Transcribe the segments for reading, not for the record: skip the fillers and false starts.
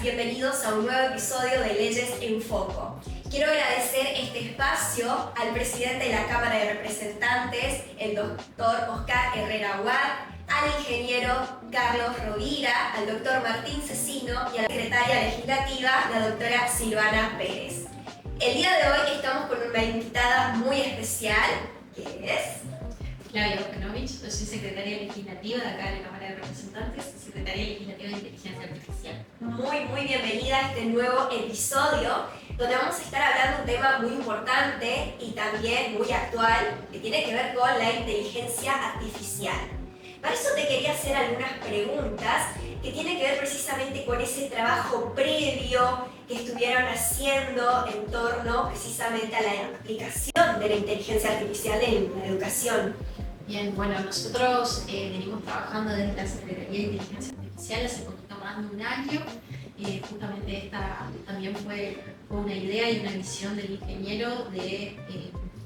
bienvenidos a un nuevo episodio de Leyes en Foco. Quiero agradecer este espacio al presidente de la Cámara de Representantes, el doctor Oscar Herrera Huart, al ingeniero Carlos Rovira, al doctor Martín Cecino y a la secretaria legislativa, la doctora Silvana Pérez. El día de hoy estamos con una invitada muy especial, que es Flavia Bokanovich. Yo soy secretaria legislativa de acá de la Cámara de Representantes, secretaria legislativa de Inteligencia Artificial. muy bienvenida a este nuevo episodio, donde vamos a estar hablando de un tema muy importante y también muy actual, que tiene que ver con la inteligencia artificial. Para eso te quería hacer algunas preguntas que tienen que ver precisamente con ese trabajo previo que estuvieron haciendo en torno precisamente a la aplicación de la inteligencia artificial en la educación. Bien, bueno, nosotros venimos trabajando desde la Secretaría de Inteligencia Artificial hace poquito más de un año. Justamente esta también fue una idea y una visión del ingeniero de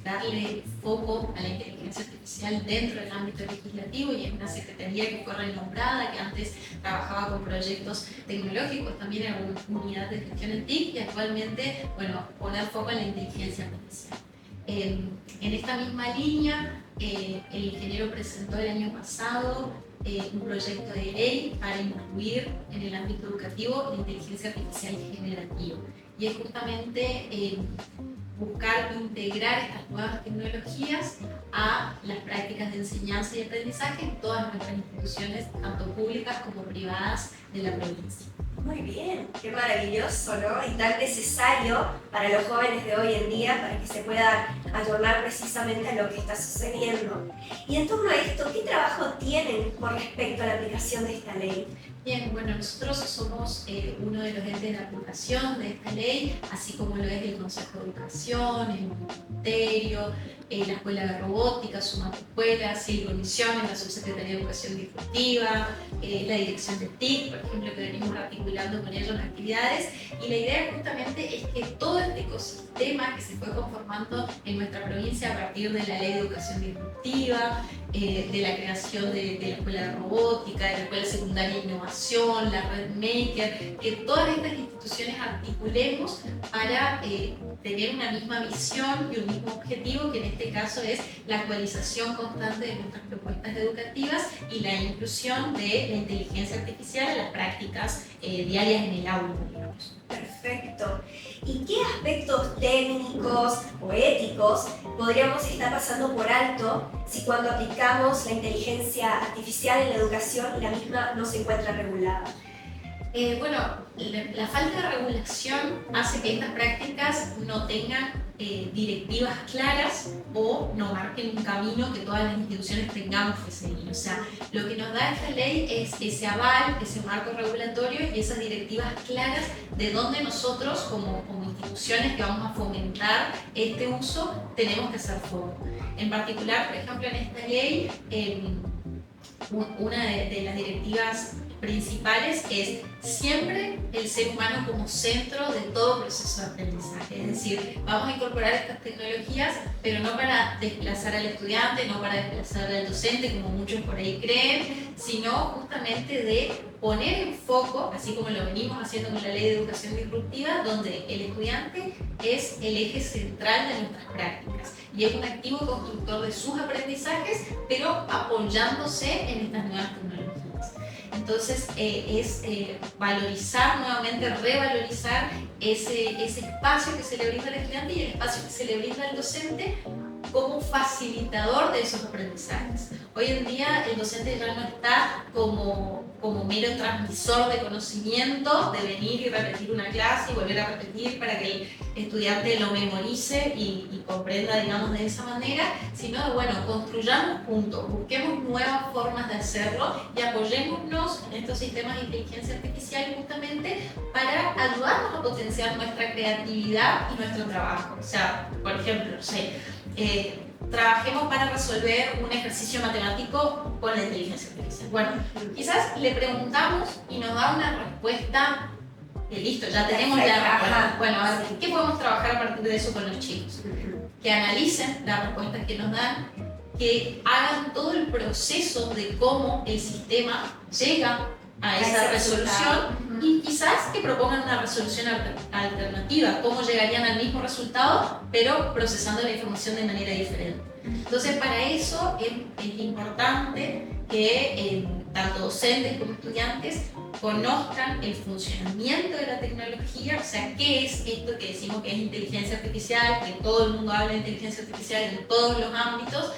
darle foco a la inteligencia artificial dentro del ámbito legislativo, y es una secretaría que fue renombrada, que antes trabajaba con proyectos tecnológicos, también en una unidad de gestión en TIC, y actualmente, bueno, poner foco en la inteligencia artificial. En esta misma línea, el ingeniero presentó el año pasado un proyecto de ley para incluir en el ámbito educativo la inteligencia artificial generativa, y es justamente buscar integrar estas nuevas tecnologías a las prácticas de enseñanza y aprendizaje en todas nuestras instituciones, tanto públicas como privadas de la provincia. Muy bien, qué maravilloso, ¿no? Y tan necesario para los jóvenes de hoy en día para que se puedan ayornar precisamente a lo que está sucediendo. Y en torno a esto, ¿qué trabajo tienen con respecto a la aplicación de esta ley? Bien, bueno, nosotros somos uno de los entes de aplicación de esta ley, así como lo es el Consejo de Educación, el Ministerio, la Escuela de Robótica, Suma tu Escuela, Silvio Misiones, la Subsecretaría de Educación Disruptiva, la Dirección de TIC, por ejemplo, que venimos articulando con ellos las actividades. Y la idea justamente es que todo este ecosistema que se fue conformando en nuestra provincia a partir de la Ley de Educación Disruptiva, de la creación de la Escuela de Robótica, de la Escuela Secundaria de Innovación, la Red Maker, que todas estas instituciones articulemos para tener una misma visión y un mismo objetivo, que en este caso es la actualización constante de nuestras propuestas educativas y la inclusión de la inteligencia artificial en las prácticas diarias en el aula, digamos. Perfecto. ¿Y qué aspectos técnicos o éticos podríamos estar pasando por alto si cuando aplicamos la inteligencia artificial en la educación la misma no se encuentra regulada? Bueno, la falta de regulación hace que estas prácticas no tengan directivas claras o no marquen un camino que todas las instituciones tengamos que seguir. O sea, lo que nos da esta ley es ese aval, ese marco regulatorio y esas directivas claras de dónde nosotros como instituciones que vamos a fomentar este uso tenemos que hacer foco. En particular, por ejemplo, en esta ley, una de las directivas principales es siempre el ser humano como centro de todo proceso de aprendizaje. Es decir, vamos a incorporar estas tecnologías, pero no para desplazar al estudiante, no para desplazar al docente, como muchos por ahí creen, sino justamente de poner en foco, así como lo venimos haciendo con la Ley de Educación Disruptiva, donde el estudiante es el eje central de nuestras prácticas y es un activo constructor de sus aprendizajes, pero apoyándose en estas nuevas tecnologías. Entonces es valorizar nuevamente, revalorizar ese espacio que se le brinda al estudiante y el espacio que se le brinda al docente como facilitador de esos aprendizajes. Hoy en día el docente ya no está como mero transmisor de conocimiento, de venir y repetir una clase y volver a repetir para que el estudiante lo memorice y comprenda, digamos, de esa manera, sino de, bueno, construyamos juntos, busquemos nuevas formas de hacerlo y apoyémonos en estos sistemas de inteligencia artificial justamente para ayudarnos a potenciar nuestra creatividad y nuestro trabajo. O sea, por ejemplo, no sé, trabajemos para resolver un ejercicio matemático con la inteligencia artificial. Bueno, quizás le preguntamos y nos da una respuesta que listo, ya tenemos la respuesta. Bueno, a ver, ¿qué podemos trabajar a partir de eso con los chicos? Que analicen las respuestas que nos dan, que hagan todo el proceso de cómo el sistema llega a esa resolución y quizás que propongan una resolución alternativa, cómo llegarían al mismo resultado, pero procesando la información de manera diferente. Entonces, para eso es importante que tanto docentes como estudiantes conozcan el funcionamiento de la tecnología, o sea, qué es esto que decimos que es inteligencia artificial, que todo el mundo habla de inteligencia artificial en todos los ámbitos.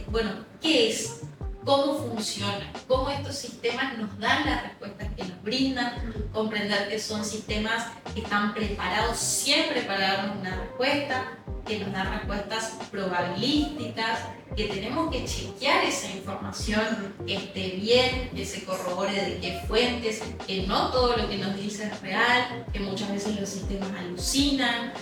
Bueno, ¿qué es? ¿Cómo funciona? ¿Cómo estos sistemas nos dan las respuestas que nos brindan? Comprender que son sistemas que están preparados siempre para darnos una respuesta, que nos dan respuestas probabilísticas, que tenemos que chequear esa información, que esté bien, que se corrobore de qué fuentes, que no todo lo que nos dice es real, que muchas veces los sistemas alucinan.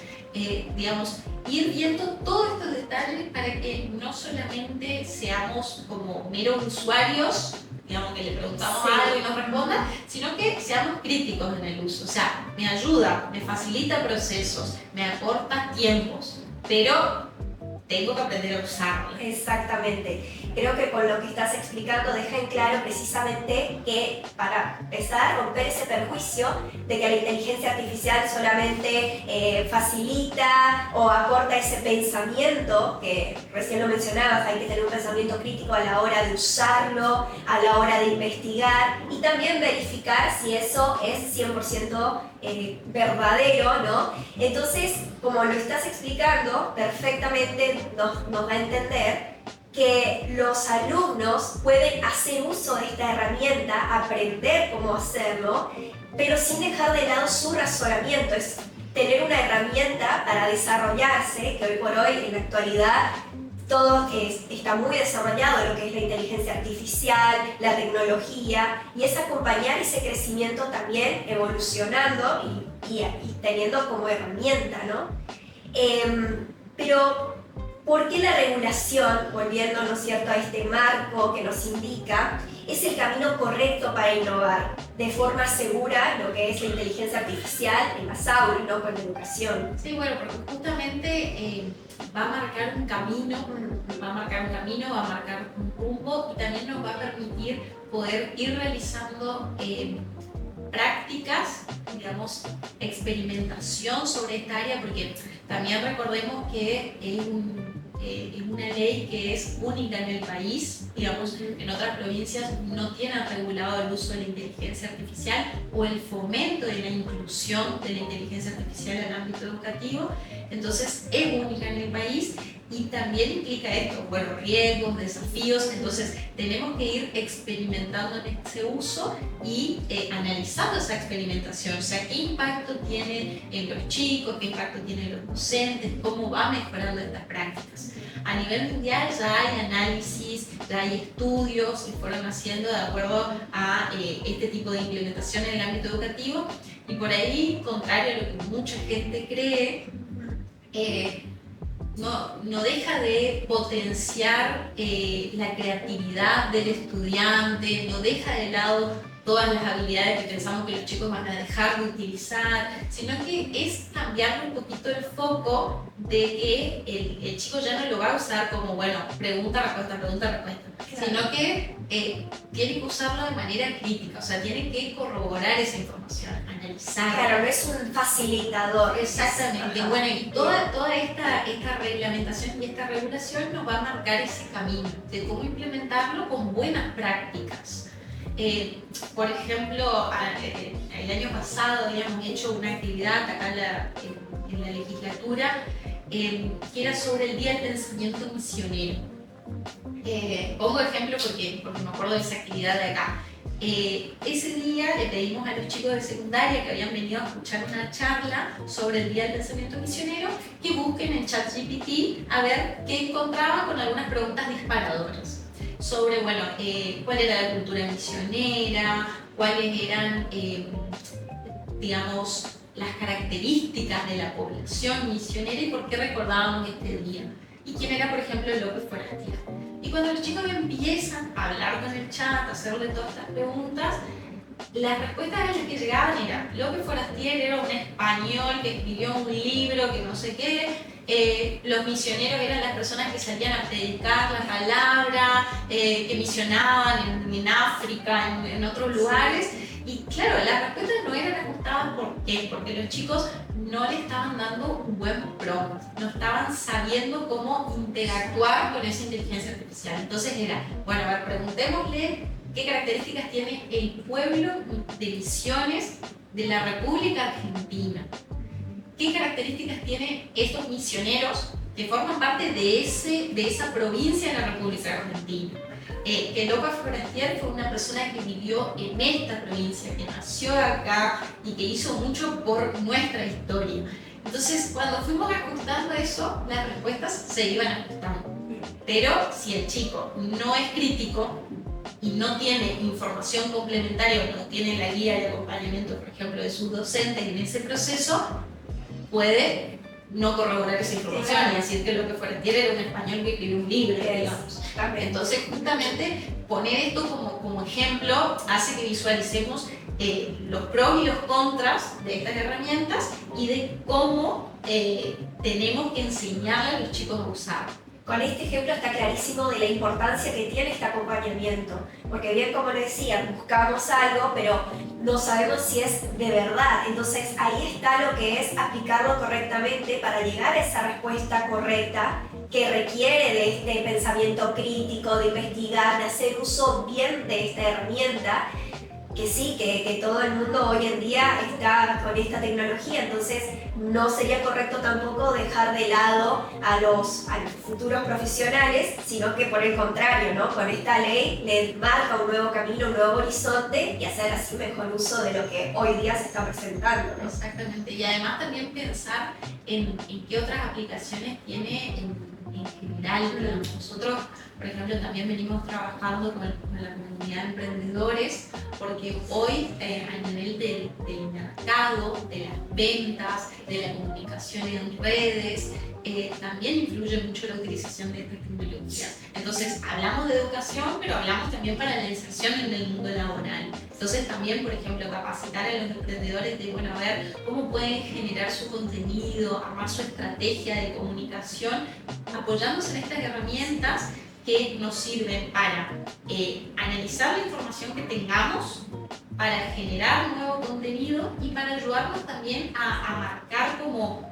Digamos, ir viendo todos estos detalles para que no solamente seamos como meros usuarios, digamos, que le preguntamos algo y nos respondan, sino que seamos críticos en el uso. O sea, me ayuda, me facilita procesos, me acorta tiempos, pero tengo que aprender a usarla. Exactamente. Creo que con lo que estás explicando deja en claro precisamente que para empezar a romper ese perjuicio de que la inteligencia artificial solamente facilita o aporta ese pensamiento, que recién lo mencionabas, hay que tener un pensamiento crítico a la hora de usarlo, a la hora de investigar y también verificar si eso es 100% verdadero, ¿no? Entonces, como lo estás explicando, perfectamente nos va a entender que los alumnos pueden hacer uso de esta herramienta, aprender cómo hacerlo, pero sin dejar de lado su razonamiento. Es tener una herramienta para desarrollarse, que hoy por hoy, en la actualidad, todo está muy desarrollado, lo que es la inteligencia artificial, la tecnología, y es acompañar ese crecimiento también evolucionando y teniendo como herramienta, ¿no? Pero, ¿por qué la regulación, volviendo, ¿no es cierto?, a este marco que nos indica, es el camino correcto para innovar de forma segura lo que es la inteligencia artificial en las aulas, ¿no?, con la educación? Sí, bueno, porque justamente va a marcar un camino, va a marcar un rumbo y también nos va a permitir poder ir realizando prácticas, digamos, experimentación sobre esta área, porque también recordemos que es una ley que es única en el país, digamos, en otras provincias no tienen regulado el uso de la inteligencia artificial o el fomento de la inclusión de la inteligencia artificial en el ámbito educativo, entonces es única en el país y también implica esto, bueno, riesgos, desafíos, entonces tenemos que ir experimentando en ese uso y analizando esa experimentación, o sea, qué impacto tiene en los chicos, qué impacto tiene en los docentes, cómo va mejorando estas prácticas. A nivel mundial ya hay análisis, ya hay estudios que fueron haciendo de acuerdo a este tipo de implementación en el ámbito educativo y por ahí, contrario a lo que mucha gente cree, no deja de potenciar la creatividad del estudiante, no deja de lado todas las habilidades que pensamos que los chicos van a dejar de utilizar, sino que es cambiar un poquito el foco de que el chico ya no lo va a usar como, bueno, pregunta, respuesta, claro, sino que tiene que usarlo de manera crítica, o sea, tiene que corroborar esa información, analizar. Claro, no es un facilitador. Exactamente. Bueno, y toda esta reglamentación y esta regulación nos va a marcar ese camino de cómo implementarlo con buenas prácticas. Por ejemplo, el año pasado habíamos hecho una actividad acá en la legislatura que era sobre el Día del Pensamiento Misionero. Pongo ejemplo porque me acuerdo de esa actividad de acá. Ese día le pedimos a los chicos de secundaria que habían venido a escuchar una charla sobre el Día del Pensamiento Misionero que busquen en ChatGPT a ver qué encontraban con algunas preguntas disparadoras sobre, bueno, cuál era la cultura misionera, cuáles eran, digamos, las características de la población misionera y por qué recordábamos este día. Y quién era, por ejemplo, López Forastía. Y cuando los chicos empiezan a hablar con el chat, a hacerle todas estas preguntas, las respuestas a las que llegaban eran: López Forastier era un español que escribió un libro que no sé qué, los misioneros eran las personas que salían a predicar la palabra, que misionaban en África, en otros lugares. Y claro, las respuestas no eran ajustadas. ¿Por qué? Porque los chicos no le estaban dando un buen prompt, no estaban sabiendo cómo interactuar con esa inteligencia artificial. Entonces era, bueno, a ver, preguntémosle qué características tiene el pueblo de Misiones de la República Argentina. ¿Qué características tienen estos misioneros que forman parte de esa provincia de la República Argentina? Que López Forastier fue una persona que vivió en esta provincia, que nació acá y que hizo mucho por nuestra historia. Entonces, cuando fuimos ajustando eso, las respuestas se iban ajustando. Pero si el chico no es crítico y no tiene información complementaria o no tiene la guía de acompañamiento, por ejemplo, de sus docentes en ese proceso, puede no corroborar esa información y decir que López Forastier era un español que escribió un libro, digamos. Entonces, justamente, poner esto como ejemplo hace que visualicemos los pros y los contras de estas herramientas y de cómo tenemos que enseñarle a los chicos a usar. Con este ejemplo está clarísimo de la importancia que tiene este acompañamiento, porque bien como le decía, buscamos algo, pero no sabemos si es de verdad. Entonces ahí está lo que es aplicarlo correctamente para llegar a esa respuesta correcta que requiere de este pensamiento crítico, de investigar, de hacer uso bien de esta herramienta. Que sí, que todo el mundo hoy en día está con esta tecnología, entonces no sería correcto tampoco dejar de lado a los futuros profesionales, sino que por el contrario, ¿no? Con esta ley les marca un nuevo camino, un nuevo horizonte y hacer así mejor uso de lo que hoy día se está presentando, ¿no? Exactamente, y además también pensar en qué otras aplicaciones tiene en general. Nosotros, por ejemplo, también venimos trabajando con la comunidad de emprendedores, porque hoy a nivel del mercado, de las ventas, de la comunicación en redes, también influye mucho la utilización de estas tecnologías. Entonces, hablamos de educación, pero hablamos también para la inserción en el mundo laboral. Entonces, también, por ejemplo, capacitar a los emprendedores de, bueno, a ver cómo pueden generar su contenido, armar su estrategia de comunicación, apoyándose en estas herramientas que nos sirven para analizar la información que tengamos, para generar nuevo contenido y para ayudarnos también a marcar como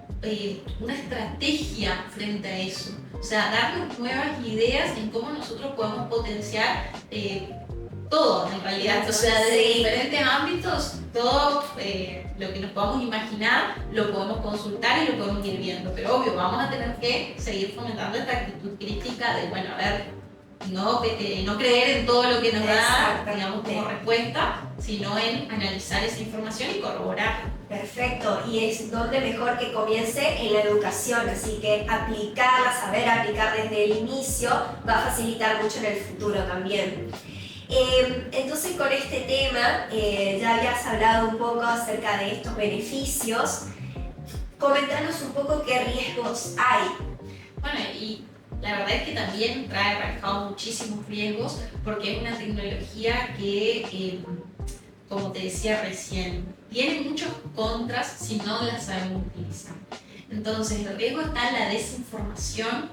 una estrategia frente a eso. O sea, darnos nuevas ideas en cómo nosotros podemos potenciar todo en realidad. O sea, desde diferentes ámbitos, todo lo que nos podamos imaginar lo podemos consultar y lo podemos ir viendo. Pero obvio, vamos a tener que seguir fomentando esta actitud crítica de, bueno, a ver, no creer en todo lo que nos da, digamos, como respuesta, sino en analizar esa información y corroborar. Perfecto, y es donde mejor que comience en la educación, así que aplicarla, saber aplicar desde el inicio va a facilitar mucho en el futuro también. Entonces con este tema ya habías hablado un poco acerca de estos beneficios. Comentanos un poco qué riesgos hay. Bueno, y la verdad es que también trae aparejado muchísimos riesgos porque es una tecnología que, como te decía recién, tiene muchos contras si no la sabemos utilizar. Entonces el riesgo está en la desinformación,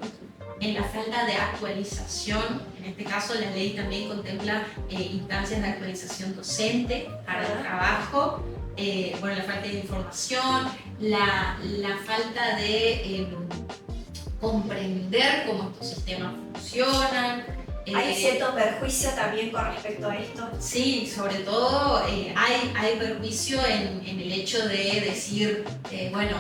en la falta de actualización. En este caso la ley también contempla instancias de actualización docente para el trabajo, bueno, la falta de información, la falta de comprender cómo estos sistemas funcionan. ¿Hay cierto perjuicio también con respecto a esto? Sí, sobre todo hay perjuicio en el hecho de decir, bueno,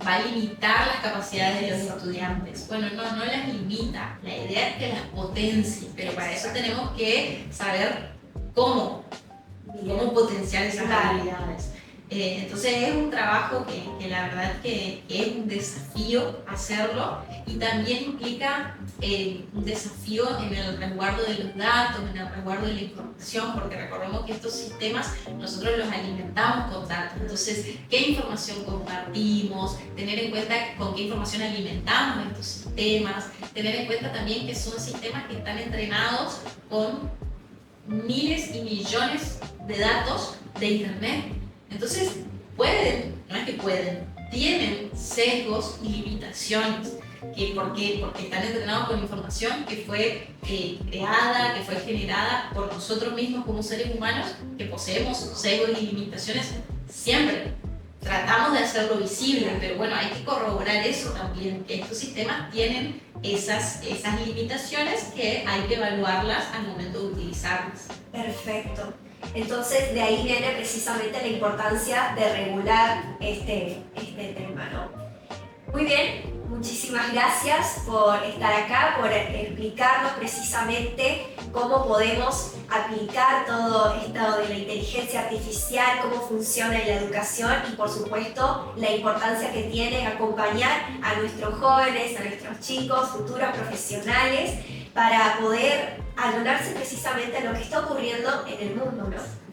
va a limitar las capacidades de los estudiantes. Bueno, no las limita, la idea es que las potencie, pero para eso tenemos que saber cómo potenciar esas habilidades. Entonces es un trabajo que la verdad que es un desafío hacerlo y también implica un desafío en el resguardo de los datos, en el resguardo de la información, porque recordemos que estos sistemas nosotros los alimentamos con datos. Entonces, ¿qué información compartimos? Tener en cuenta con qué información alimentamos estos sistemas, tener en cuenta también que son sistemas que están entrenados con miles y millones de datos de Internet. Entonces, no es que pueden, tienen sesgos y limitaciones. ¿Por qué? Porque están entrenados con información que fue creada, que fue generada por nosotros mismos como seres humanos, que poseemos sesgos y limitaciones siempre. Tratamos de hacerlo visible, pero bueno, hay que corroborar eso también, que estos sistemas tienen esas limitaciones que hay que evaluarlas al momento de utilizarlas. Perfecto. Entonces, de ahí viene precisamente la importancia de regular este tema, ¿no? Muy bien, muchísimas gracias por estar acá, por explicarnos precisamente cómo podemos aplicar todo esto de la inteligencia artificial, cómo funciona en la educación y por supuesto la importancia que tiene acompañar a nuestros jóvenes, a nuestros chicos, futuros profesionales, para poder ayudarse precisamente a lo que está ocurriendo en el mundo, ¿no?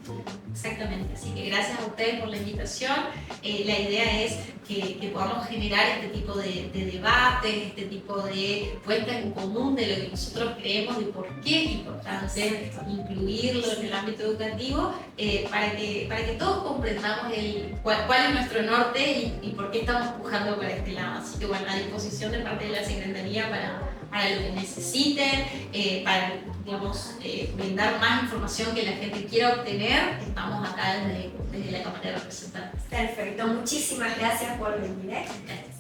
Exactamente, así que gracias a ustedes por la invitación. La idea es que podamos generar este tipo de debates, este tipo de puesta en común de lo que nosotros creemos, de por qué es importante incluirlo en el ámbito educativo, para que todos comprendamos cuál es nuestro norte y por qué estamos empujando para este lado. Así que bueno, a disposición de parte de la Secretaría para lo que necesiten, para digamos, brindar más información que la gente quiera obtener. Estamos acá desde la Cámara de Representantes. Perfecto, muchísimas gracias por venir. Gracias.